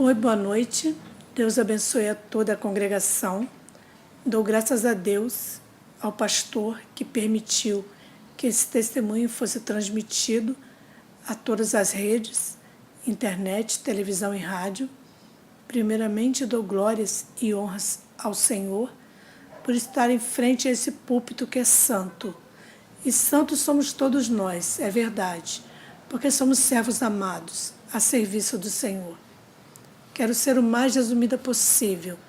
Oi, boa noite. Deus abençoe a toda a congregação. Dou graças a Deus, ao pastor que permitiu que esse testemunho fosse transmitido a todas as redes, internet, televisão e rádio. Primeiramente, dou glórias e honras ao Senhor por estar em frente a esse púlpito que é santo. E santos somos todos nós, é verdade, porque somos servos amados, a serviço do Senhor. Quero ser o mais resumida possível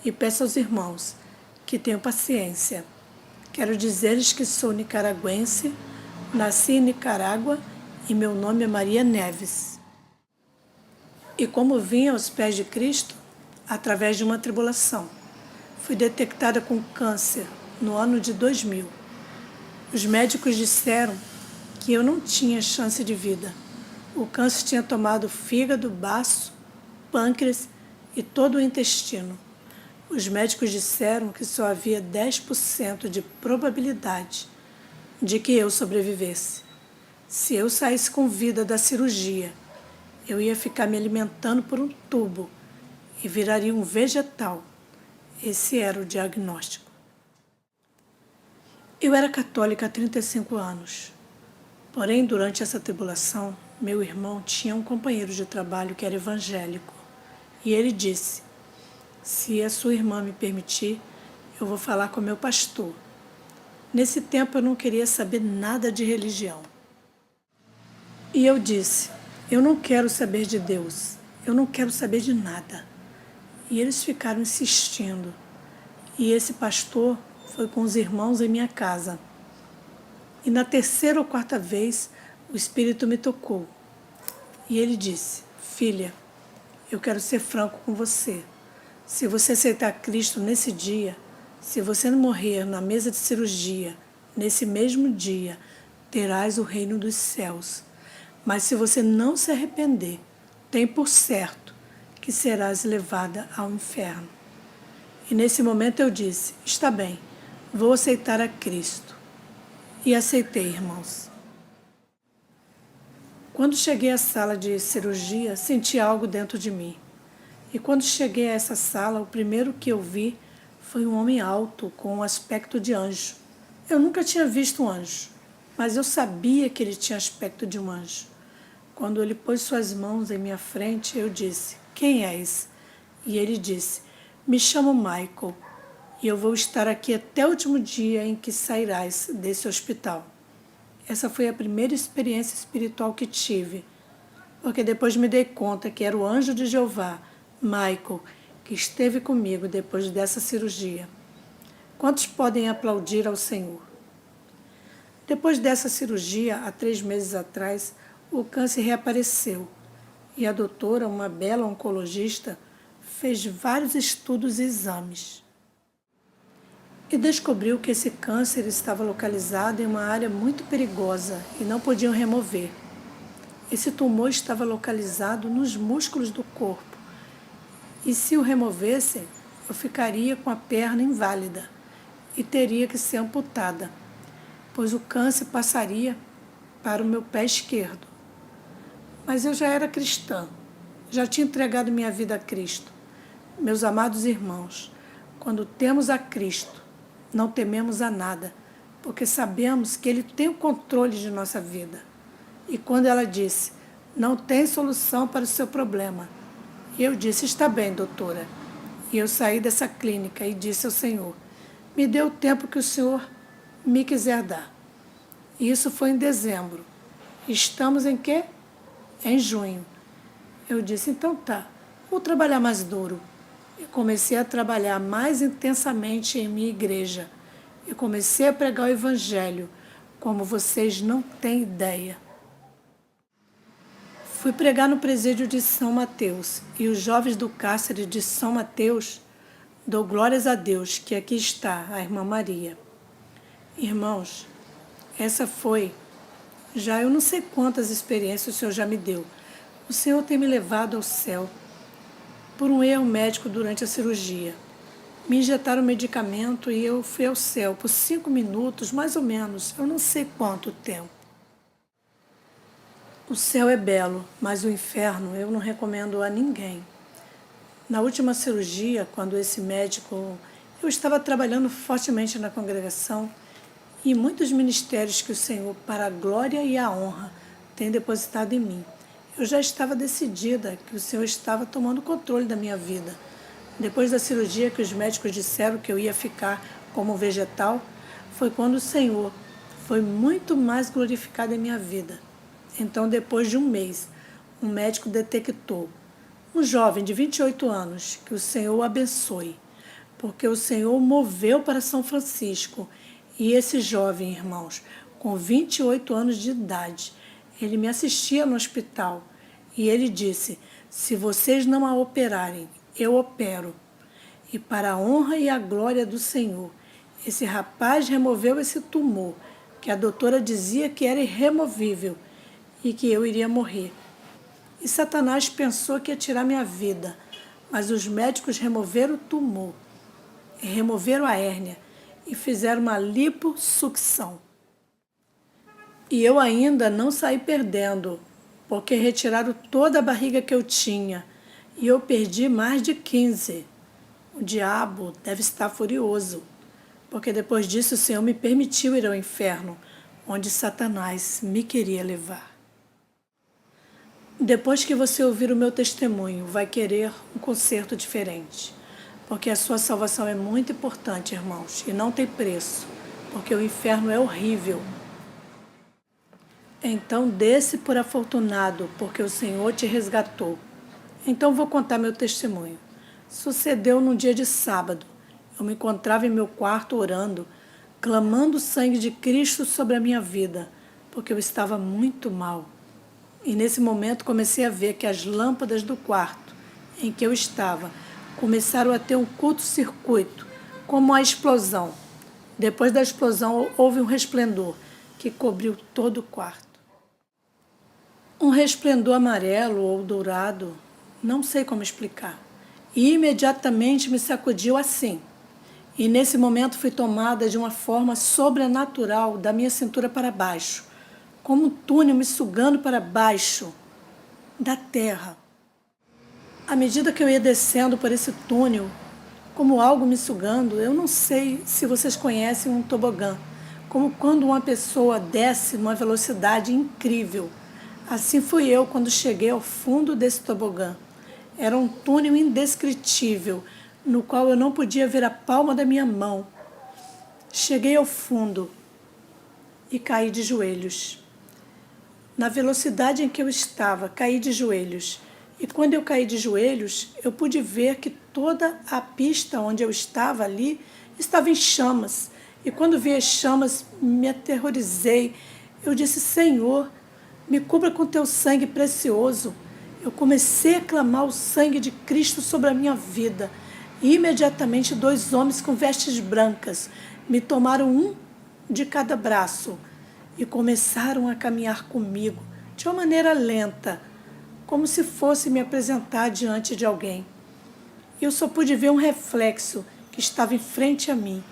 e peço aos irmãos que tenham paciência. Quero dizer-lhes que sou nicaragüense, nasci em Nicarágua e meu nome é Maria Neves. E como vim aos pés de Cristo, através de uma tribulação, fui detectada com câncer no ano de 2000. Os médicos disseram que eu não tinha chance de vida. O câncer tinha tomado fígado, baço, pâncreas e todo o intestino. Os médicos disseram que só havia 10% de probabilidade de que eu sobrevivesse. Se eu saísse com vida da cirurgia, eu ia ficar me alimentando por um tubo e viraria um vegetal. Esse era o diagnóstico. Eu era católica há 35 anos. Porém, durante essa tribulação, meu irmão tinha um companheiro de trabalho que era evangélico. E ele disse: se a sua irmã me permitir, eu vou falar com meu pastor. Nesse tempo eu não queria saber nada de religião. E eu disse: eu não quero saber de Deus, eu não quero saber de nada. E eles ficaram insistindo. E esse pastor foi com os irmãos em minha casa. E na terceira ou quarta vez, o Espírito me tocou. E ele disse: filha, eu quero ser franco com você. Se você aceitar Cristo nesse dia, se você não morrer na mesa de cirurgia, nesse mesmo dia, terás o reino dos céus. Mas se você não se arrepender, tem por certo que serás levada ao inferno. E nesse momento eu disse: está bem, vou aceitar a Cristo. E aceitei, irmãos. Quando cheguei à sala de cirurgia, senti algo dentro de mim. E quando cheguei a essa sala, o primeiro que eu vi foi um homem alto, com um aspecto de anjo. Eu nunca tinha visto um anjo, mas eu sabia que ele tinha aspecto de um anjo. Quando ele pôs suas mãos em minha frente, eu disse: quem és? E ele disse: me chamo Michael, e eu vou estar aqui até o último dia em que sairás desse hospital. Essa foi a primeira experiência espiritual que tive, porque depois me dei conta que era o anjo de Jeová, Michael, que esteve comigo depois dessa cirurgia. Quantos podem aplaudir ao Senhor? Depois dessa cirurgia, há 3 meses atrás, o câncer reapareceu e a doutora, uma bela oncologista, fez vários estudos e exames. E descobriu que esse câncer estava localizado em uma área muito perigosa e não podiam remover. Esse tumor estava localizado nos músculos do corpo. E se o removessem, eu ficaria com a perna inválida e teria que ser amputada, pois o câncer passaria para o meu pé esquerdo. Mas eu já era cristã, já tinha entregado minha vida a Cristo. Meus amados irmãos, quando temos a Cristo, não tememos a nada, porque sabemos que Ele tem o controle de nossa vida. E quando ela disse: não tem solução para o seu problema, eu disse: está bem, doutora. E eu saí dessa clínica e disse ao Senhor: me dê o tempo que o Senhor me quiser dar. E isso foi em dezembro. Estamos em quê? Em junho. Eu disse: então tá, vou trabalhar mais duro. E comecei a trabalhar mais intensamente em minha igreja. E comecei a pregar o Evangelho, como vocês não têm ideia. Fui pregar no presídio de São Mateus, e os jovens do cárcere de São Mateus, dou glórias a Deus que aqui está a irmã Maria. Irmãos, essa foi, já eu não sei quantas experiências o Senhor já me deu. O Senhor tem me levado ao céu por um erro médico durante a cirurgia. Me injetaram medicamento e eu fui ao céu por 5 minutos, mais ou menos, eu não sei quanto tempo. O céu é belo, mas o inferno eu não recomendo a ninguém. Na última cirurgia, quando esse médico... Eu estava trabalhando fortemente na congregação e em muitos ministérios que o Senhor, para a glória e a honra, tem depositado em mim. Eu já estava decidida que o Senhor estava tomando controle da minha vida. Depois da cirurgia que os médicos disseram que eu ia ficar como vegetal, foi quando o Senhor foi muito mais glorificado em minha vida. Então, depois de um mês, um médico detectou um jovem de 28 anos, que o Senhor o abençoe, porque o Senhor o moveu para São Francisco. E esse jovem, irmãos, com 28 anos de idade, ele me assistia no hospital e ele disse: se vocês não a operarem, eu opero. E para a honra e a glória do Senhor, esse rapaz removeu esse tumor, que a doutora dizia que era irremovível e que eu iria morrer. E Satanás pensou que ia tirar minha vida, mas os médicos removeram o tumor, removeram a hérnia e fizeram uma lipossucção. E eu ainda não saí perdendo, porque retiraram toda a barriga que eu tinha e eu perdi mais de 15. O diabo deve estar furioso, porque depois disso o Senhor me permitiu ir ao inferno, onde Satanás me queria levar. Depois que você ouvir o meu testemunho, vai querer um conserto diferente, porque a sua salvação é muito importante, irmãos, e não tem preço, porque o inferno é horrível. Então desce por afortunado, porque o Senhor te resgatou. Então vou contar meu testemunho. Sucedeu num dia de sábado. Eu me encontrava em meu quarto orando, clamando o sangue de Cristo sobre a minha vida, porque eu estava muito mal. E nesse momento comecei a ver que as lâmpadas do quarto em que eu estava começaram a ter um curto-circuito, como uma explosão. Depois da explosão houve um resplendor que cobriu todo o quarto. Um resplendor amarelo ou dourado, não sei como explicar. E imediatamente me sacudiu assim. E nesse momento fui tomada de uma forma sobrenatural da minha cintura para baixo, como um túnel me sugando para baixo da terra. À medida que eu ia descendo por esse túnel, como algo me sugando, eu não sei se vocês conhecem um tobogã, como quando uma pessoa desce numa velocidade incrível. Assim fui eu quando cheguei ao fundo desse tobogã. Era um túnel indescritível, no qual eu não podia ver a palma da minha mão. Cheguei ao fundo e caí de joelhos. Na velocidade em que eu estava, caí de joelhos. E quando eu caí de joelhos, eu pude ver que toda a pista onde eu estava ali estava em chamas. E quando vi as chamas, me aterrorizei. Eu disse: Senhor, me cubra com teu sangue precioso. Eu comecei a clamar o sangue de Cristo sobre a minha vida. E imediatamente 2 homens com vestes brancas me tomaram um de cada braço e começaram a caminhar comigo de uma maneira lenta, como se fosse me apresentar diante de alguém. Eu só pude ver um reflexo que estava em frente a mim.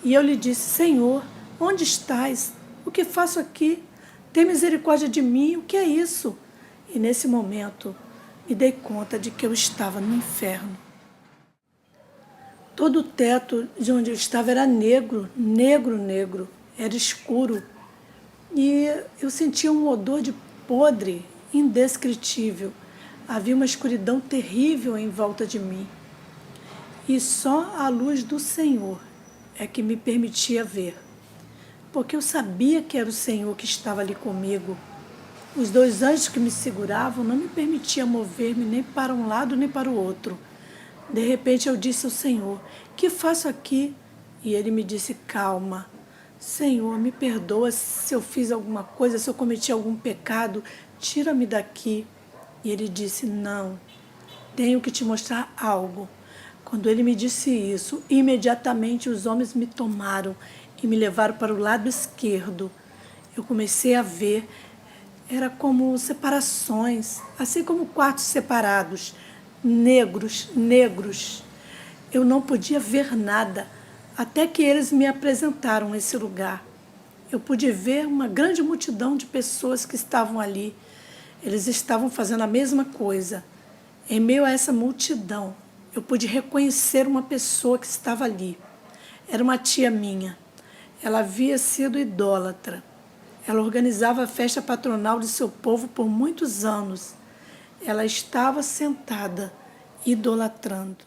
E eu lhe disse: Senhor, onde estás? O que faço aqui? Tem misericórdia de mim, o que é isso? E nesse momento me dei conta de que eu estava no inferno. Todo o teto de onde eu estava era negro, negro, negro, era escuro. E eu sentia um odor de podre indescritível. Havia uma escuridão terrível em volta de mim. E só a luz do Senhor é que me permitia ver. Porque eu sabia que era o Senhor que estava ali comigo. Os 2 anjos que me seguravam não me permitiam mover-me nem para um lado nem para o outro. De repente eu disse ao Senhor: que faço aqui? E ele me disse: calma. Senhor, me perdoa se eu fiz alguma coisa, se eu cometi algum pecado, tira-me daqui. E ele disse: não, tenho que te mostrar algo. Quando ele me disse isso, imediatamente os homens me tomaram e me levaram para o lado esquerdo. Eu comecei a ver, era como separações, assim como quartos separados, negros, negros. Eu não podia ver nada, até que eles me apresentaram esse lugar. Eu pude ver uma grande multidão de pessoas que estavam ali. Eles estavam fazendo a mesma coisa. Em meio a essa multidão, eu pude reconhecer uma pessoa que estava ali. Era uma tia minha. Ela havia sido idólatra. Ela organizava a festa patronal de seu povo por muitos anos. Ela estava sentada, idolatrando.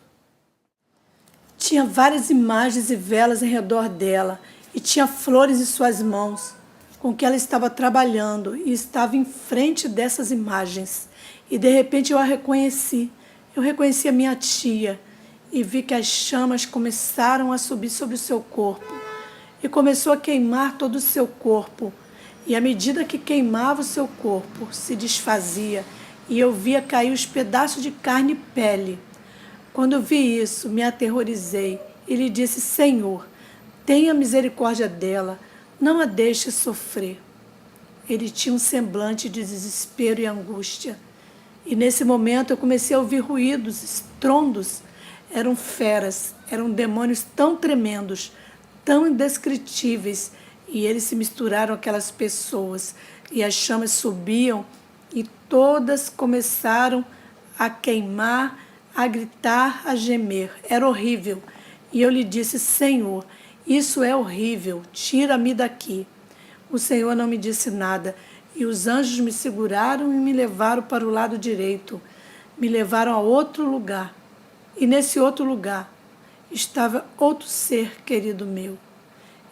Tinha várias imagens e velas em redor dela e tinha flores em suas mãos, com que ela estava trabalhando e estava em frente dessas imagens. E de repente eu a reconheci. Eu reconheci a minha tia e vi que as chamas começaram a subir sobre o seu corpo e começou a queimar todo o seu corpo. E à medida que queimava o seu corpo, se desfazia e eu via cair os pedaços de carne e pele. Quando eu vi isso, me aterrorizei e lhe disse: Senhor, tenha misericórdia dela, não a deixe sofrer. Ele tinha um semblante de desespero e angústia. E nesse momento eu comecei a ouvir ruídos, estrondos. Eram feras, eram demônios tão tremendos, tão indescritíveis. E eles se misturaram aquelas pessoas. E as chamas subiam e todas começaram a queimar, a gritar, a gemer. Era horrível. E eu lhe disse: Senhor, isso é horrível, tira-me daqui. O Senhor não me disse nada. E os anjos me seguraram e me levaram para o lado direito. Me levaram a outro lugar. E nesse outro lugar estava outro ser querido meu.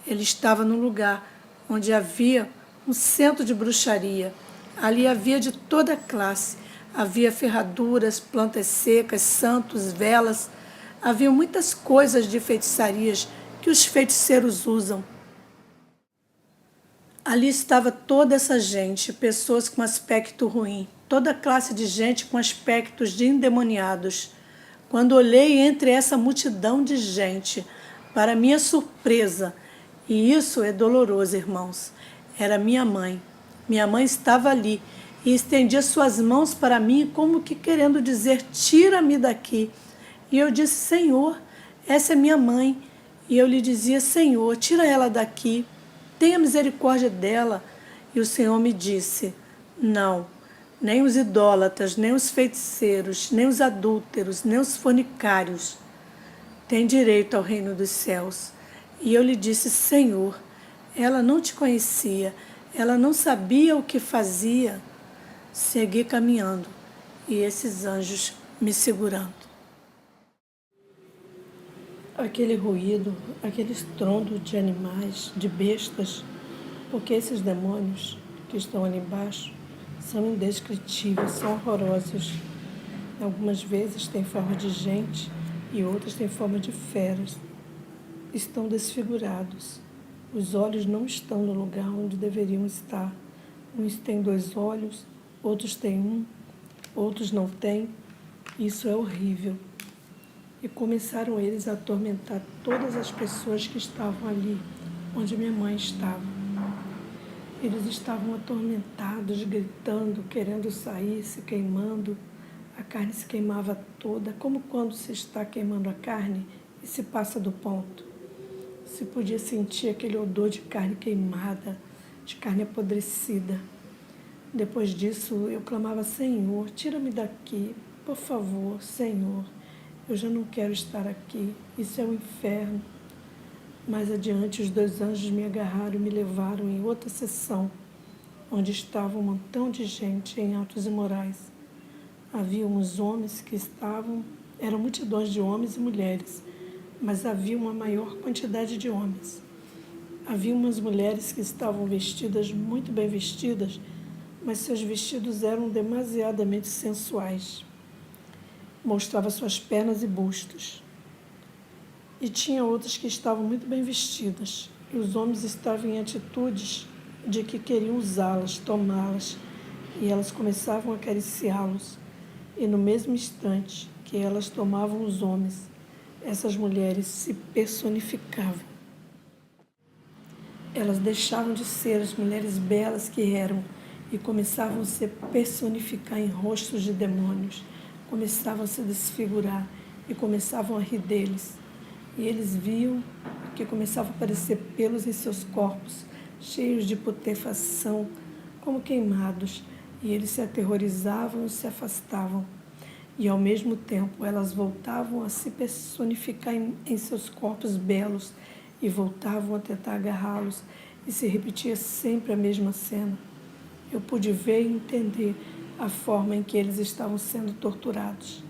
Ele estava num lugar onde havia um centro de bruxaria. Ali havia de toda classe. Havia ferraduras, plantas secas, santos, velas. Havia muitas coisas de feitiçarias que os feiticeiros usam. Ali estava toda essa gente, pessoas com aspecto ruim, toda classe de gente com aspectos de endemoniados. Quando olhei entre essa multidão de gente, para minha surpresa, e isso é doloroso, irmãos, era minha mãe. Minha mãe estava ali e estendia suas mãos para mim como que querendo dizer: tira-me daqui. E eu disse: Senhor, essa é minha mãe. E eu lhe dizia: Senhor, tira ela daqui. Tenha misericórdia dela. E o Senhor me disse: não, nem os idólatras, nem os feiticeiros, nem os adúlteros, nem os fornicários têm direito ao reino dos céus. E eu lhe disse: Senhor, ela não te conhecia, ela não sabia o que fazia. Segui caminhando e esses anjos me segurando. Aquele ruído, aquele estrondo de animais, de bestas, porque esses demônios que estão ali embaixo são indescritíveis, são horrorosos. Algumas vezes têm forma de gente e outras têm forma de feras. Estão desfigurados. Os olhos não estão no lugar onde deveriam estar. Uns têm 2 olhos, outros têm 1, outros não têm. Isso é horrível. E começaram eles a atormentar todas as pessoas que estavam ali, onde minha mãe estava. Eles estavam atormentados, gritando, querendo sair, se queimando. A carne se queimava toda, como quando se está queimando a carne e se passa do ponto. Se podia sentir aquele odor de carne queimada, de carne apodrecida. Depois disso, eu clamava: Senhor, tira-me daqui, por favor, Senhor. Eu já não quero estar aqui, isso é um inferno. Mais adiante, os 2 anjos me agarraram e me levaram em outra seção, onde estava um montão de gente em atos imorais. Havia uns homens que eram multidões de homens e mulheres, mas havia uma maior quantidade de homens. Havia umas mulheres que estavam vestidas, muito bem vestidas, mas seus vestidos eram demasiadamente sensuais. Mostrava suas pernas e bustos. E tinha outras que estavam muito bem vestidas. E os homens estavam em atitudes de que queriam usá-las, tomá-las. E elas começavam a acariciá-los. E no mesmo instante que elas tomavam os homens, essas mulheres se personificavam. Elas deixavam de ser as mulheres belas que eram e começavam a se personificar em rostos de demônios. Começavam a se desfigurar e começavam a rir deles. E eles viam que começavam a aparecer pelos em seus corpos, cheios de putrefação, como queimados, e eles se aterrorizavam e se afastavam. e ao mesmo tempo elas voltavam a se personificar em seus corpos belos e voltavam a tentar agarrá-los, e se repetia sempre a mesma cena. Eu pude ver e entender a forma em que eles estavam sendo torturados.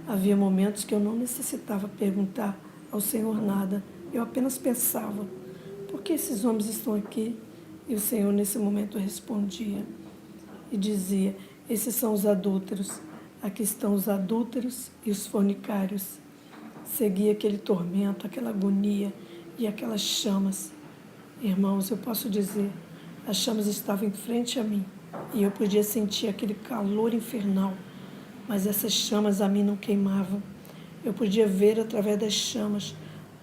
Havia momentos que eu não necessitava perguntar ao Senhor nada, eu apenas pensava: por que esses homens estão aqui? E o Senhor nesse momento respondia e dizia: esses são os adúlteros, aqui estão os adúlteros e os fornicários. Seguia aquele tormento, aquela agonia e aquelas chamas. Irmãos, eu posso dizer, as chamas estavam em frente a mim e eu podia sentir aquele calor infernal, mas essas chamas a mim não queimavam. Eu podia ver através das chamas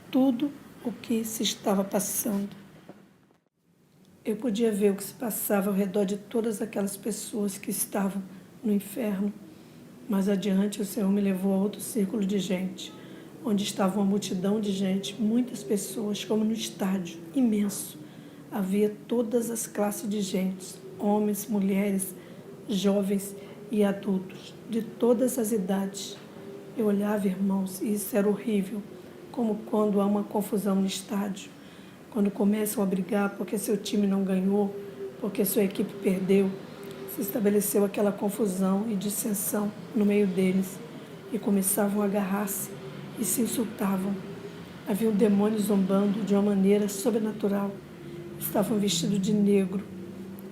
tudo o que se estava passando. Eu podia ver o que se passava ao redor de todas aquelas pessoas que estavam no inferno. Mais adiante, o Senhor me levou a outro círculo de gente, onde estava uma multidão de gente, muitas pessoas, como no estádio, imenso. Havia todas as classes de gente, homens, mulheres, jovens e adultos, de todas as idades. Eu olhava, irmãos, e isso era horrível, como quando há uma confusão no estádio, quando começam a brigar porque seu time não ganhou, porque sua equipe perdeu. Se estabeleceu aquela confusão e dissensão no meio deles, e começavam a agarrar-se e se insultavam. Havia um demônio zombando de uma maneira sobrenatural. Estavam vestidos de negro.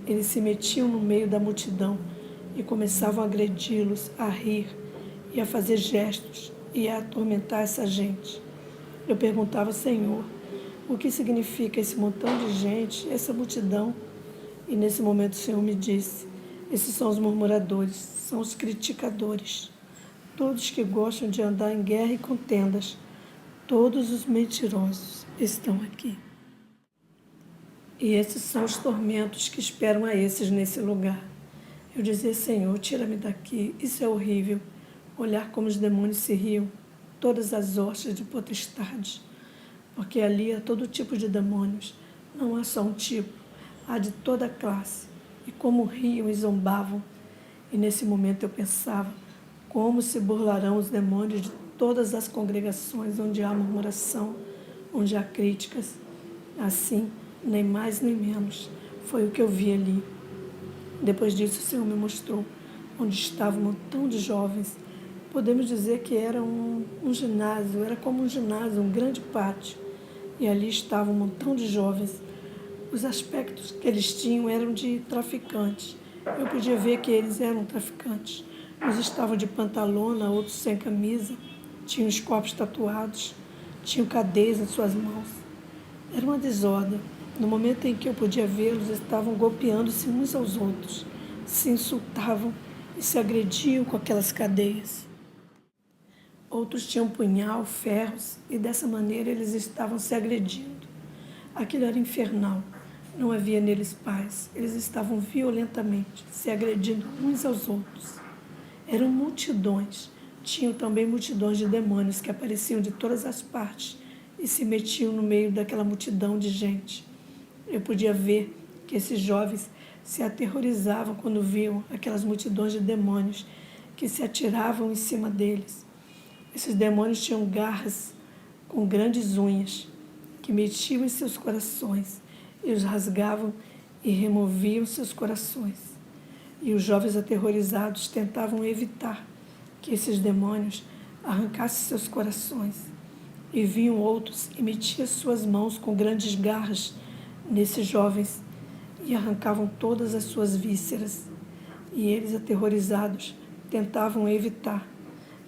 Eles se metiam no meio da multidão e começavam a agredi-los, a rir e a fazer gestos e a atormentar essa gente. Eu perguntava: Senhor, o que significa esse montão de gente, essa multidão? E nesse momento o Senhor me disse: esses são os murmuradores, são os criticadores, todos que gostam de andar em guerra e contendas, todos os mentirosos estão aqui. E esses são os tormentos que esperam a esses nesse lugar. Eu dizia: Senhor, tira-me daqui, isso é horrível. Olhar como os demônios se riam, todas as hostes de potestades, porque ali há todo tipo de demônios, não há só um tipo, há de toda a classe. E como riam e zombavam. E nesse momento eu pensava: como se burlarão os demônios de todas as congregações onde há murmuração, onde há críticas. Assim, nem mais nem menos, foi o que eu vi ali. Depois disso, o Senhor me mostrou onde estava um montão de jovens. Podemos dizer que era um ginásio, era como um ginásio, um grande pátio. E ali estava um montão de jovens. Os aspectos que eles tinham eram de traficantes. Eu podia ver que eles eram traficantes. Uns estavam de pantalona, outros sem camisa, tinham os corpos tatuados, tinham cadeias em suas mãos. Era uma desordem. No momento em que eu podia vê-los, estavam golpeando-se uns aos outros, se insultavam e se agrediam com aquelas cadeias. Outros tinham punhal, ferros, e dessa maneira eles estavam se agredindo. Aquilo era infernal. Não havia neles paz. Eles estavam violentamente se agredindo uns aos outros. Eram multidões. Tinham também multidões de demônios que apareciam de todas as partes e se metiam no meio daquela multidão de gente. Eu podia ver que esses jovens se aterrorizavam quando viam aquelas multidões de demônios que se atiravam em cima deles. Esses demônios tinham garras com grandes unhas que metiam em seus corações e os rasgavam e removiam seus corações. E os jovens aterrorizados tentavam evitar que esses demônios arrancassem seus corações. E vinham outros e metiam suas mãos com grandes garras nesses jovens e arrancavam todas as suas vísceras. E eles, aterrorizados, tentavam evitar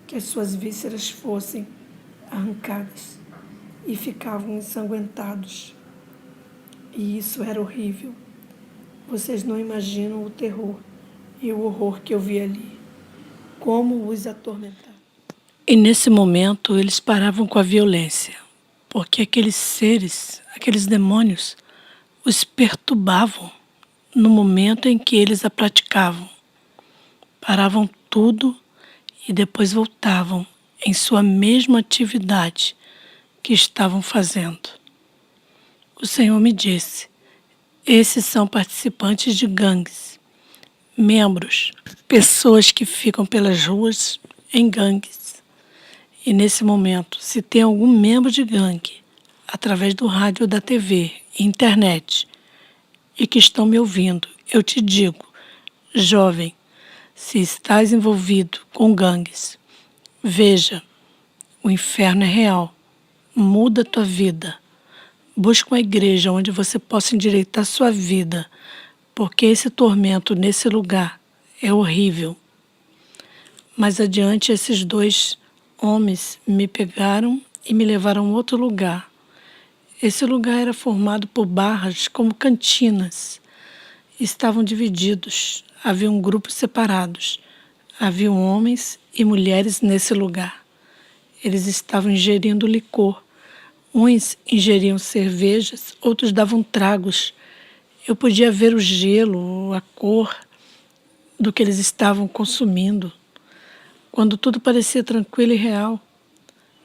que as suas vísceras fossem arrancadas e ficavam ensanguentados. E isso era horrível. Vocês não imaginam o terror e o horror que eu vi ali. Como os atormentar. E nesse momento eles paravam com a violência, porque aqueles seres, aqueles demônios, os perturbavam no momento em que eles a praticavam. Paravam tudo e depois voltavam em sua mesma atividade que estavam fazendo. O Senhor me disse: esses são participantes de gangues, membros, pessoas que ficam pelas ruas em gangues. E nesse momento, se tem algum membro de gangue, através do rádio ou da TV, internet, e que estão me ouvindo, eu te digo, jovem, se estás envolvido com gangues, veja, o inferno é real. Muda a tua vida. Busca uma igreja onde você possa endireitar sua vida, porque esse tormento nesse lugar é horrível. Mais adiante, esses 2 homens me pegaram e me levaram a outro lugar. Esse lugar era formado por barras como cantinas. Estavam divididos, haviam grupos separados. Haviam homens e mulheres nesse lugar. Eles estavam ingerindo licor. Uns ingeriam cervejas, outros davam tragos. Eu podia ver o gelo, a cor do que eles estavam consumindo. Quando tudo parecia tranquilo e real,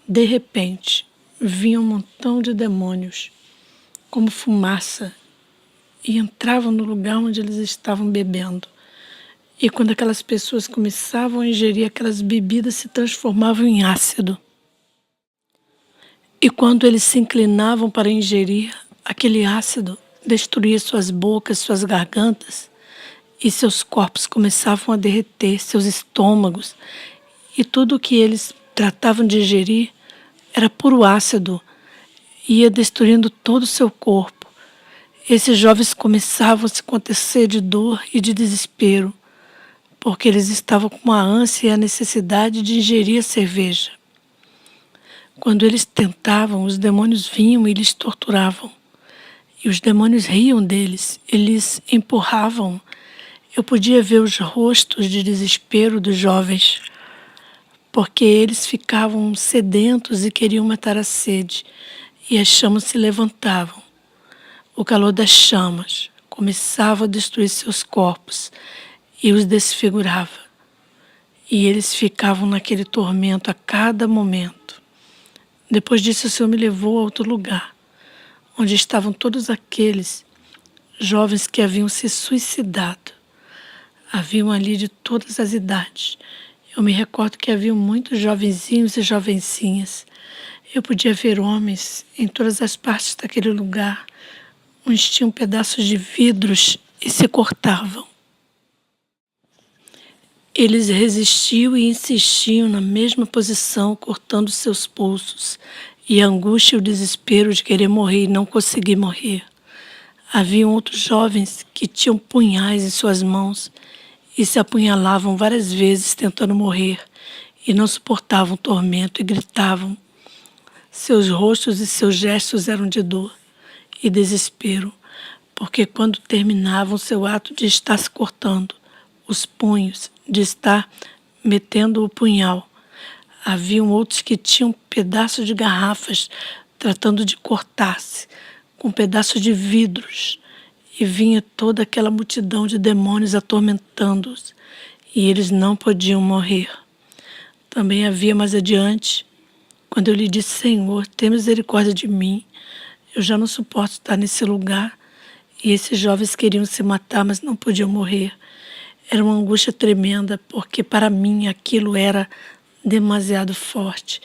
de repente, vinha um montão de demônios, como fumaça, e entravam no lugar onde eles estavam bebendo. E quando aquelas pessoas começavam a ingerir aquelas bebidas, se transformavam em ácido. E quando eles se inclinavam para ingerir, aquele ácido destruía suas bocas, suas gargantas, e seus corpos começavam a derreter, seus estômagos, e tudo o que eles tratavam de ingerir era puro ácido, ia destruindo todo o seu corpo. Esses jovens começavam a se acontecer de dor e de desespero, porque eles estavam com a ânsia e a necessidade de ingerir a cerveja. Quando eles tentavam, os demônios vinham e lhes torturavam. E os demônios riam deles, eles empurravam. Eu podia ver os rostos de desespero dos jovens, porque eles ficavam sedentos e queriam matar a sede, e as chamas se levantavam. O calor das chamas começava a destruir seus corpos e os desfigurava. E eles ficavam naquele tormento a cada momento. Depois disso, o Senhor me levou a outro lugar, onde estavam todos aqueles jovens que haviam se suicidado. Haviam ali de todas as idades. Eu me recordo que haviam muitos jovenzinhos e jovencinhas. Eu podia ver homens em todas as partes daquele lugar. Uns tinham pedaços de vidros e se cortavam. Eles resistiam e insistiam na mesma posição, cortando seus pulsos, e a angústia e o desespero de querer morrer e não conseguir morrer. Haviam outros jovens que tinham punhais em suas mãos e se apunhalavam várias vezes tentando morrer e não suportavam o tormento e gritavam. Seus rostos e seus gestos eram de dor e desespero, porque quando terminavam seu ato de estar se cortando, os punhos, de estar metendo o punhal, haviam outros que tinham pedaços de garrafas tratando de cortar-se com pedaços de vidros, e vinha toda aquela multidão de demônios atormentando-os, e eles não podiam morrer. Também havia mais adiante, quando eu lhe disse: Senhor, tem misericórdia de mim, eu já não suporto estar nesse lugar. E esses jovens queriam se matar, mas não podiam morrer. Era uma angústia tremenda, porque para mim aquilo era demasiado forte.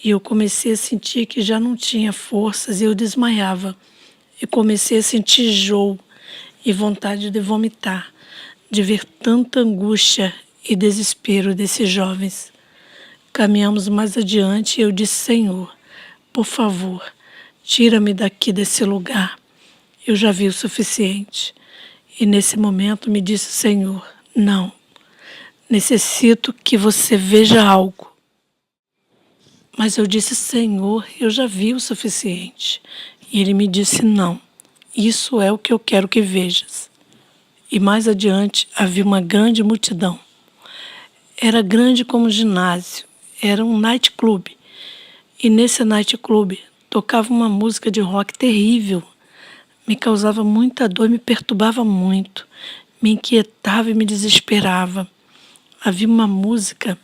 E eu comecei a sentir que já não tinha forças e eu desmaiava. E comecei a sentir enjoo e vontade de vomitar, de ver tanta angústia e desespero desses jovens. Caminhamos mais adiante e eu disse: Senhor, por favor, tira-me daqui desse lugar. Eu já vi o suficiente. E nesse momento me disse: Senhor, não, necessito que você veja algo. Mas eu disse: Senhor, eu já vi o suficiente. E ele me disse: não, isso é o que eu quero que vejas. E mais adiante havia uma grande multidão. Era grande como um ginásio, era um nightclub. E nesse nightclub tocava uma música de rock terrível. Me causava muita dor, me perturbava muito, me inquietava e me desesperava. Havia uma música,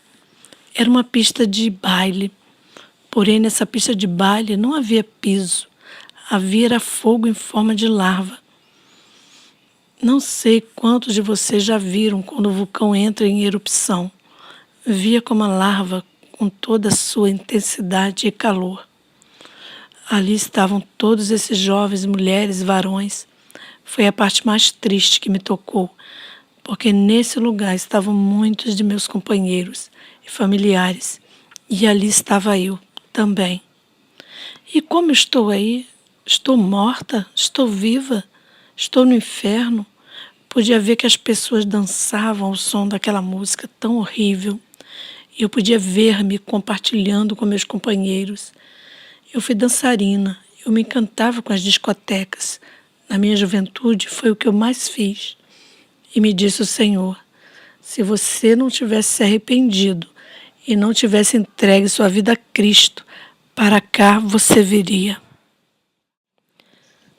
era uma pista de baile, porém nessa pista de baile não havia piso, havia era fogo em forma de larva. Não sei quantos de vocês já viram quando o vulcão entra em erupção. Via como a larva com toda a sua intensidade e calor. Ali estavam todos esses jovens, mulheres, varões. Foi a parte mais triste que me tocou, porque nesse lugar estavam muitos de meus companheiros e familiares, e ali estava eu também. E como estou aí? Estou morta? Estou viva? Estou no inferno? Podia ver que as pessoas dançavam ao som daquela música tão horrível. Eu podia ver-me compartilhando com meus companheiros. Eu fui dançarina, eu me encantava com as discotecas. Na minha juventude foi o que eu mais fiz. E me disse o Senhor, se você não tivesse se arrependido e não tivesse entregue sua vida a Cristo, para cá você viria.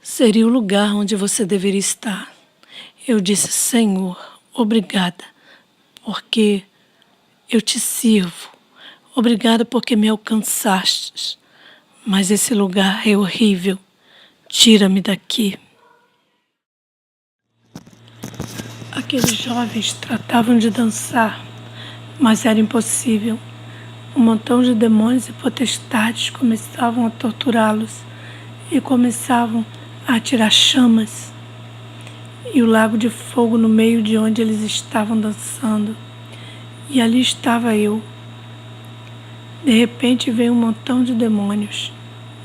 Seria o lugar onde você deveria estar. Eu disse, Senhor, obrigada, porque eu te sirvo. Obrigada porque me alcançastes. Mas esse lugar é horrível. Tira-me daqui. Aqueles jovens tratavam de dançar, mas era impossível. Um montão de demônios e potestades começavam a torturá-los e começavam a atirar chamas e o lago de fogo no meio de onde eles estavam dançando. E ali estava eu. De repente veio um montão de demônios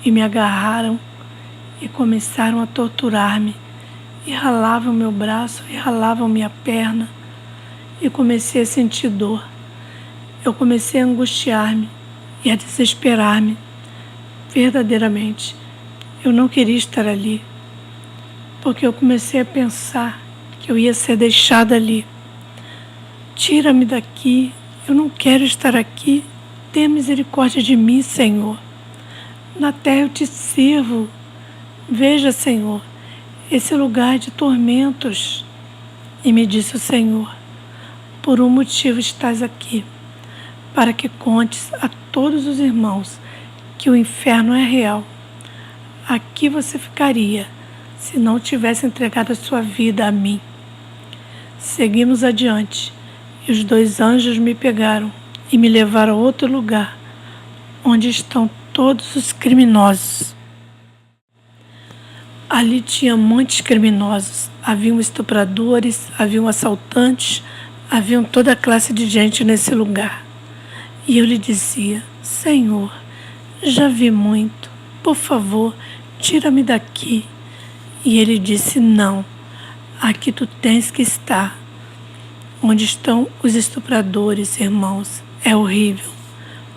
e me agarraram e começaram a torturar-me e ralavam meu braço e ralavam minha perna e comecei a sentir dor. Eu comecei a angustiar-me e a desesperar-me. Verdadeiramente, eu não queria estar ali, porque eu comecei a pensar que eu ia ser deixada ali. Tira-me daqui, eu não quero estar aqui. Tenha misericórdia de mim, Senhor. Na terra eu te sirvo. Veja, Senhor, esse lugar de tormentos. E me disse o Senhor, por um motivo estás aqui, para que contes a todos os irmãos que o inferno é real. Aqui você ficaria se não tivesse entregado a sua vida a mim. Seguimos adiante e os 2 anjos me pegaram e me levaram a outro lugar, onde estão todos os criminosos. Ali tinha muitos criminosos, haviam estupradores, haviam assaltantes, haviam toda classe de gente nesse lugar. E eu lhe dizia, Senhor, já vi muito, por favor, tira-me daqui. E ele disse, não, aqui tu tens que estar. Onde estão os estupradores, irmãos, é horrível.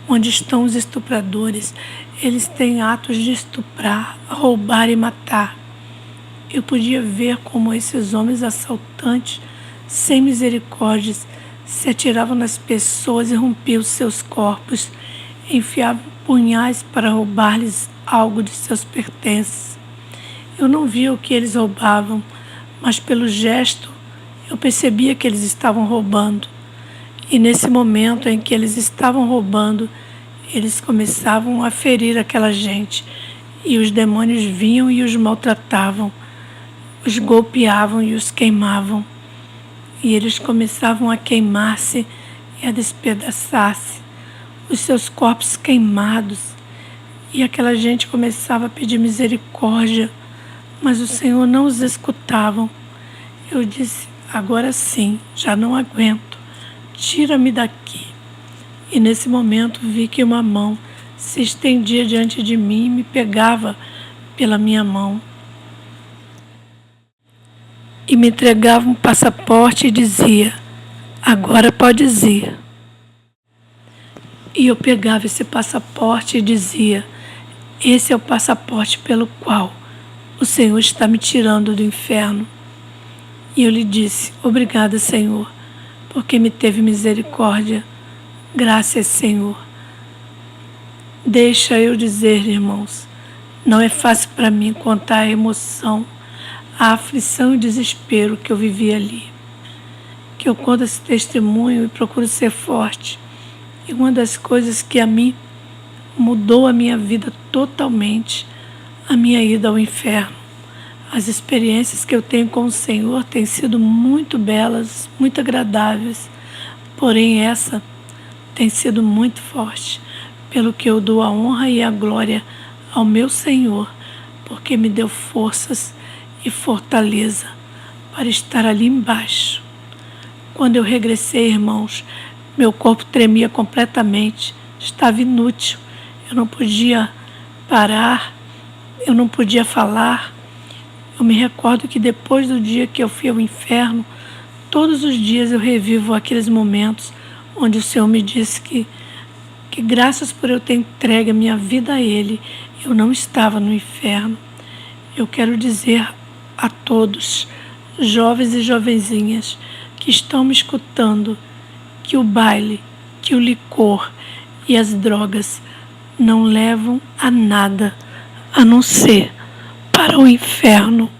Onde estão os estupradores, eles têm atos de estuprar, roubar e matar. Eu podia ver como esses homens assaltantes, sem misericórdias, se atiravam nas pessoas e rompiam seus corpos, enfiavam punhais para roubar-lhes algo de seus pertences. Eu não via o que eles roubavam, mas pelo gesto eu percebia que eles estavam roubando. E nesse momento em que eles estavam roubando, eles começavam a ferir aquela gente. E os demônios vinham e os maltratavam, os golpeavam e os queimavam. E eles começavam a queimar-se e a despedaçar-se, os seus corpos queimados. E aquela gente começava a pedir misericórdia, mas o Senhor não os escutava. Eu disse, agora sim, já não aguento, tira-me daqui. E nesse momento vi que uma mão se estendia diante de mim e me pegava pela minha mão. E me entregava um passaporte e dizia, agora podes ir. E eu pegava esse passaporte e dizia, esse é o passaporte pelo qual o Senhor está me tirando do inferno. E eu lhe disse, obrigada, Senhor, porque me teve misericórdia. Graças, Senhor. Deixa eu dizer, irmãos, não é fácil para mim contar a emoção, a aflição e o desespero que eu vivi ali. Que eu conto esse testemunho e procuro ser forte. E uma das coisas que a mim mudou a minha vida totalmente, a minha ida ao inferno. As experiências que eu tenho com o Senhor têm sido muito belas, muito agradáveis, porém essa tem sido muito forte, pelo que eu dou a honra e a glória ao meu Senhor, porque me deu forças e fortaleza para estar ali embaixo. Quando eu regressei, irmãos, meu corpo tremia completamente, estava inútil, eu não podia parar, eu não podia falar. Eu me recordo que depois do dia que eu fui ao inferno, todos os dias eu revivo aqueles momentos onde o Senhor me disse que graças por eu ter entregue a minha vida a Ele, eu não estava no inferno. Eu quero dizer a todos, jovens e jovenzinhas, que estão me escutando, que o baile, que o licor e as drogas não levam a nada, a não ser para o inferno.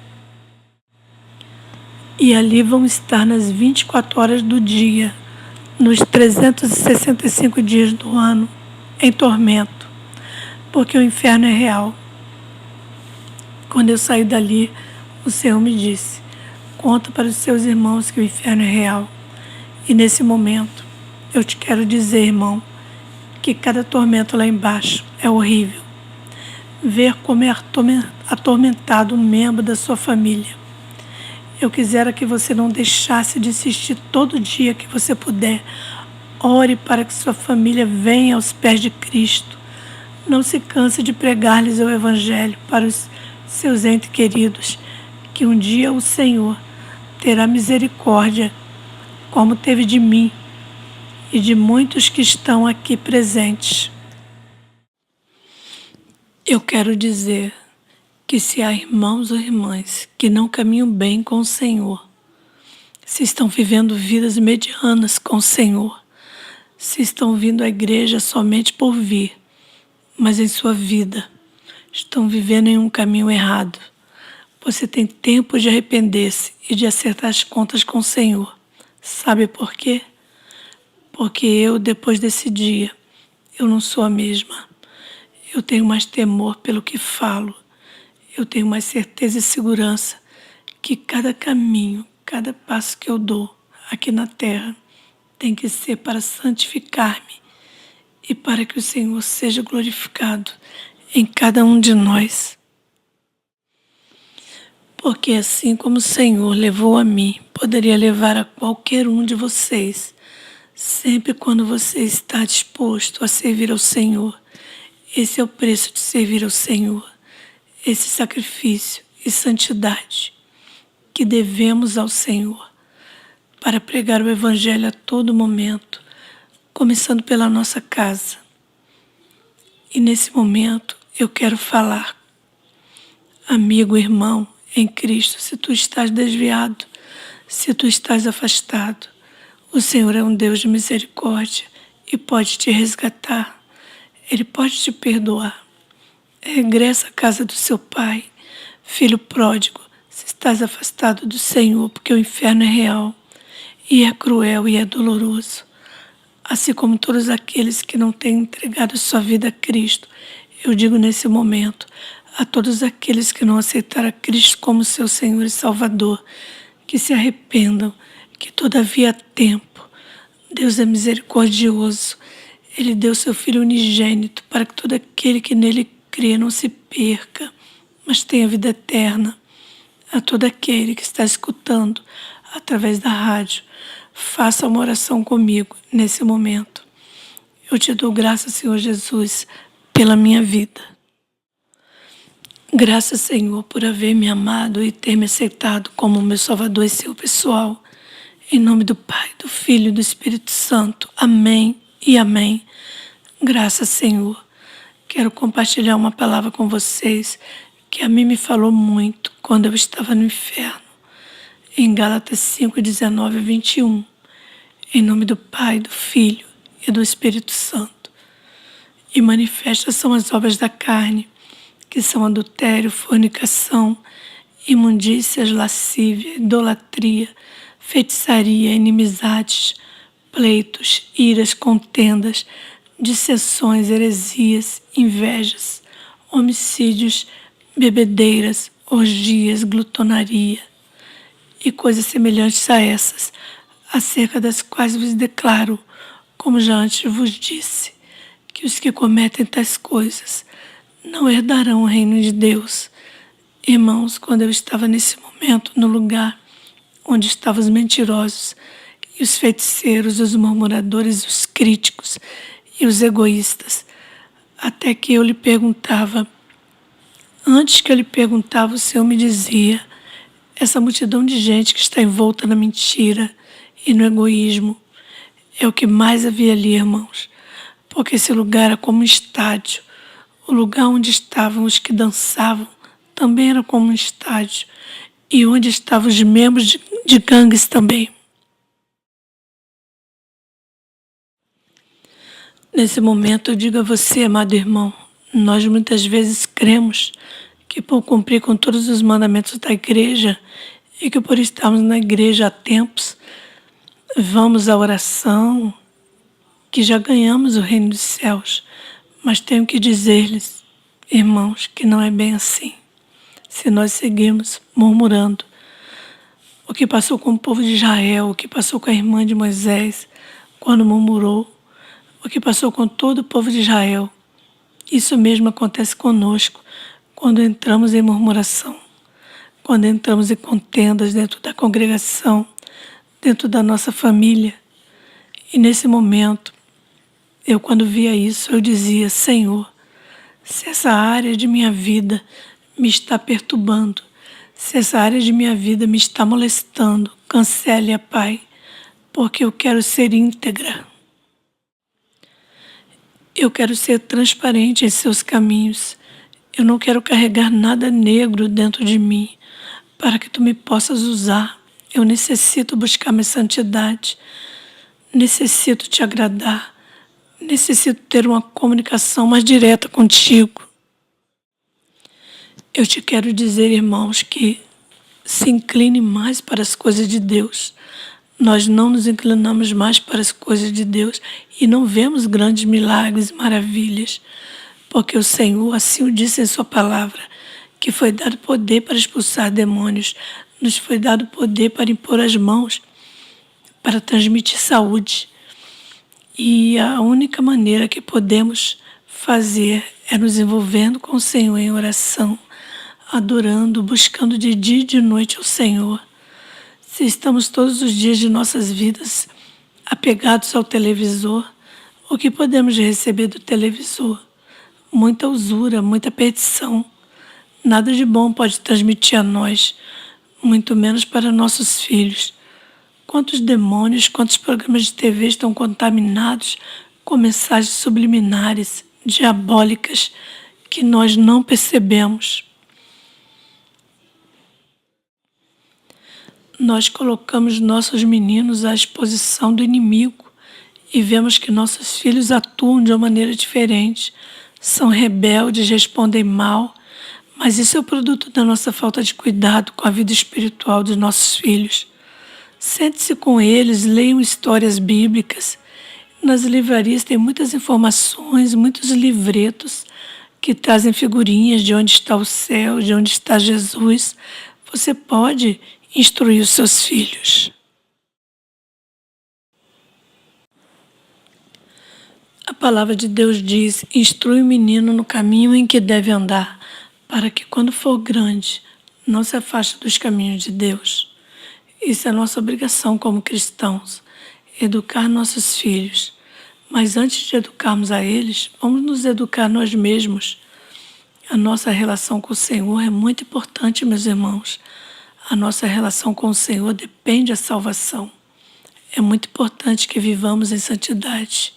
E ali vão estar nas 24 horas do dia, nos 365 dias do ano, em tormento, porque o inferno é real. Quando eu saí dali, o Senhor me disse: conta para os seus irmãos que o inferno é real. E nesse momento, eu te quero dizer, irmão, que cada tormento lá embaixo é horrível. Ver como é atormentado um membro da sua família. Eu quisera que você não deixasse de assistir todo dia que você puder. Ore para que sua família venha aos pés de Cristo. Não se canse de pregar-lhes o Evangelho para os seus entes queridos, que um dia o Senhor terá misericórdia, como teve de mim e de muitos que estão aqui presentes. Eu quero dizer que se há irmãos ou irmãs que não caminham bem com o Senhor, se estão vivendo vidas medianas com o Senhor, se estão vindo à igreja somente por vir, mas em sua vida estão vivendo em um caminho errado, você tem tempo de arrepender-se e de acertar as contas com o Senhor. Sabe por quê? Porque eu, depois desse dia, eu não sou a mesma. Eu tenho mais temor pelo que falo. Eu tenho mais certeza e segurança que cada caminho, cada passo que eu dou aqui na terra tem que ser para santificar-me e para que o Senhor seja glorificado em cada um de nós. Porque assim como o Senhor levou a mim, poderia levar a qualquer um de vocês, sempre quando você está disposto a servir ao Senhor. Esse é o preço de servir ao Senhor. Esse sacrifício e santidade que devemos ao Senhor para pregar o Evangelho a todo momento, começando pela nossa casa. E nesse momento eu quero falar, amigo, irmão, em Cristo, se tu estás desviado, se tu estás afastado, o Senhor é um Deus de misericórdia e pode te resgatar, Ele pode te perdoar. Regressa à casa do seu pai, filho pródigo, se estás afastado do Senhor, porque o inferno é real, e é cruel e é doloroso. Assim como todos aqueles que não têm entregado sua vida a Cristo, eu digo nesse momento, a todos aqueles que não aceitaram a Cristo como seu Senhor e Salvador, que se arrependam, que todavia há tempo. Deus é misericordioso, Ele deu seu Filho unigênito para que todo aquele que nele crê não se perca, mas tenha vida eterna. A todo aquele que está escutando através da rádio, faça uma oração comigo nesse momento. Eu te dou graças, Senhor Jesus, pela minha vida. Graças, Senhor, por haver me amado e ter me aceitado como meu Salvador e seu pessoal. Em nome do Pai, do Filho e do Espírito Santo. Amém e amém. Graças, Senhor. Quero compartilhar uma palavra com vocês que a mim me falou muito quando eu estava no inferno. Em Gálatas 5, 19 a 21. Em nome do Pai, do Filho e do Espírito Santo. E manifestas são as obras da carne, que são adultério, fornicação, imundícias, lascívia, idolatria, feitiçaria, inimizades, pleitos, iras, contendas, dissensões, heresias, invejas, homicídios, bebedeiras, orgias, glutonaria e coisas semelhantes a essas, acerca das quais vos declaro, como já antes vos disse, que os que cometem tais coisas não herdarão o reino de Deus. Irmãos, quando eu estava nesse momento, no lugar onde estavam os mentirosos, e os feiticeiros, os murmuradores, os críticos e os egoístas, até que eu lhe perguntava, antes que eu lhe perguntava, o Senhor me dizia, essa multidão de gente que está envolta na mentira e no egoísmo, é o que mais havia ali, irmãos, porque esse lugar era como um estádio. O lugar onde estavam os que dançavam também era como um estádio, e onde estavam os membros de gangues também. Nesse momento eu digo a você, amado irmão, nós muitas vezes cremos que por cumprir com todos os mandamentos da igreja e que por estarmos na igreja há tempos, vamos à oração, que já ganhamos o reino dos céus. Mas tenho que dizer-lhes, irmãos, que não é bem assim. Se nós seguirmos murmurando, o que passou com o povo de Israel, o que passou com a irmã de Moisés, quando murmurou, o que passou com todo o povo de Israel, isso mesmo acontece conosco quando entramos em murmuração, quando entramos em contendas dentro da congregação, dentro da nossa família. E nesse momento, eu quando via isso, eu dizia, Senhor, se essa área de minha vida me está perturbando, se essa área de minha vida me está molestando, cancele-a, Pai, porque eu quero ser íntegra. Eu quero ser transparente em seus caminhos. Eu não quero carregar nada negro dentro de mim para que tu me possas usar. Eu necessito buscar minha santidade. Necessito te agradar. Necessito ter uma comunicação mais direta contigo. Eu te quero dizer, irmãos, que se incline mais para as coisas de Deus. Nós não nos inclinamos mais para as coisas de Deus e não vemos grandes milagres e maravilhas, porque o Senhor assim o disse em sua palavra, que foi dado poder para expulsar demônios, nos foi dado poder para impor as mãos, para transmitir saúde. E a única maneira que podemos fazer é nos envolvendo com o Senhor em oração, adorando, buscando de dia e de noite o Senhor. Se estamos todos os dias de nossas vidas apegados ao televisor, o que podemos receber do televisor? Muita usura, muita perdição. Nada de bom pode transmitir a nós, muito menos para nossos filhos. Quantos demônios, quantos programas de TV estão contaminados com mensagens subliminares, diabólicas, que nós não percebemos. Nós colocamos nossos meninos à exposição do inimigo e vemos que nossos filhos atuam de uma maneira diferente, são rebeldes, respondem mal, mas isso é o produto da nossa falta de cuidado com a vida espiritual dos nossos filhos. Sente-se com eles, leiam histórias bíblicas. Nas livrarias tem muitas informações, muitos livretos que trazem figurinhas de onde está o céu, de onde está Jesus. Você pode instruir os seus filhos. A palavra de Deus diz, instrui o menino no caminho em que deve andar, para que quando for grande, não se afaste dos caminhos de Deus. Isso é nossa obrigação como cristãos, educar nossos filhos. Mas antes de educarmos a eles, vamos nos educar nós mesmos. A nossa relação com o Senhor é muito importante, meus irmãos. A nossa relação com o Senhor depende da salvação. É muito importante que vivamos em santidade.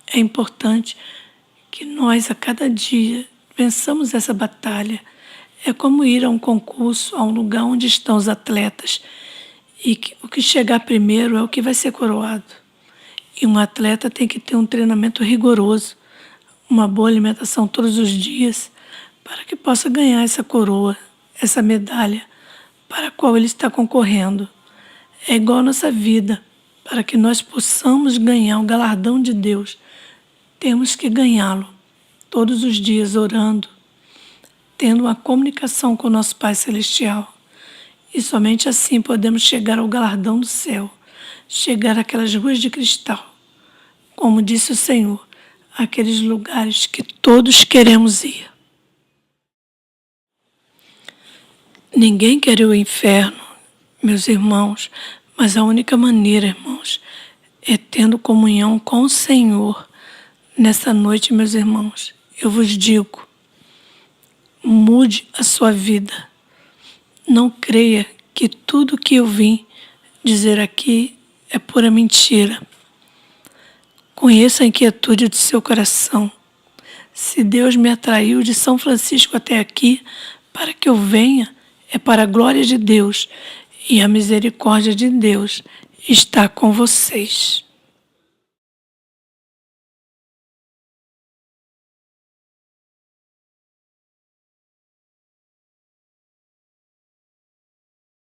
É importante que nós, a cada dia, vençamos essa batalha. É como ir a um concurso, a um lugar onde estão os atletas. E o que chegar primeiro é o que vai ser coroado. E um atleta tem que ter um treinamento rigoroso, uma boa alimentação todos os dias, para que possa ganhar essa coroa, essa medalha, para a qual ele está concorrendo. É igual a nossa vida. Para que nós possamos ganhar o galardão de Deus, temos que ganhá-lo todos os dias orando, tendo uma comunicação com o nosso Pai Celestial. E somente assim podemos chegar ao galardão do céu, chegar àquelas ruas de cristal, como disse o Senhor, aqueles lugares que todos queremos ir. Ninguém quer ir ao inferno, meus irmãos, mas a única maneira, irmãos, é tendo comunhão com o Senhor. Nessa noite, meus irmãos, eu vos digo, mude a sua vida. Não creia que tudo que eu vim dizer aqui é pura mentira. Conheça a inquietude do seu coração. Se Deus me atraiu de São Francisco até aqui, para que eu venha, é para a glória de Deus, e a misericórdia de Deus está com vocês.